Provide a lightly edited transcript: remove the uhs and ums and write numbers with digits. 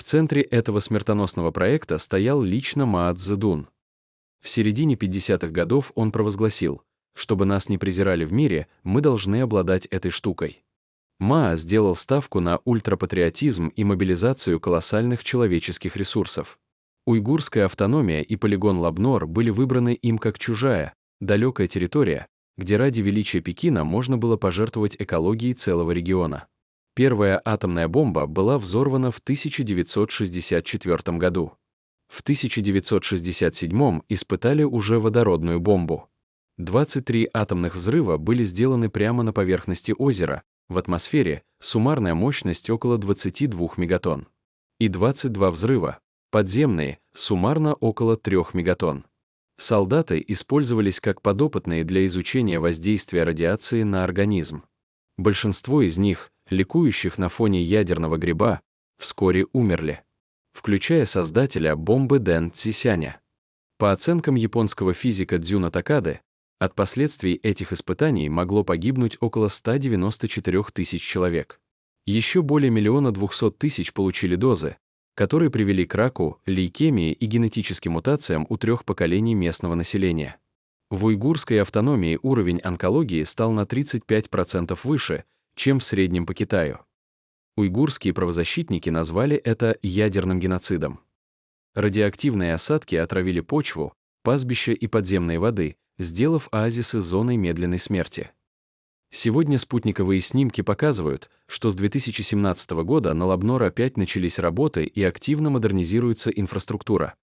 центре этого смертоносного проекта стоял лично Мао Цзэдун. В середине 50-х годов он провозгласил: «Чтобы нас не презирали в мире, мы должны обладать этой штукой». Мао сделал ставку на ультрапатриотизм и мобилизацию колоссальных человеческих ресурсов. Уйгурская автономия и полигон Лабнор были выбраны им как чужая, далекая территория, где ради величия Пекина можно было пожертвовать экологией целого региона. Первая атомная бомба была взорвана в 1964 году. В 1967 испытали уже водородную бомбу. 23 атомных взрыва были сделаны прямо на поверхности озера, в атмосфере суммарная мощность около 22 мегатонн. И 22 взрыва, подземные, суммарно около 3 мегатонн. Солдаты использовались как подопытные для изучения воздействия радиации на организм. Большинство из них, ликующих на фоне ядерного гриба, вскоре умерли, включая создателя бомбы Дэн Цзисяня. По оценкам японского физика Дзюна Такады, от последствий этих испытаний могло погибнуть около 194 тысяч человек. Еще более 1 200 000 получили дозы, которые привели к раку, лейкемии и генетическим мутациям у 3 поколений местного населения. В уйгурской автономии уровень онкологии стал на 35% выше, чем в среднем по Китаю. Уйгурские правозащитники назвали это ядерным геноцидом. Радиоактивные осадки отравили почву, пастбища и подземные воды, сделав оазисы зоной медленной смерти. Сегодня спутниковые снимки показывают, что с 2017 года на Лабнор опять начались работы и активно модернизируется инфраструктура.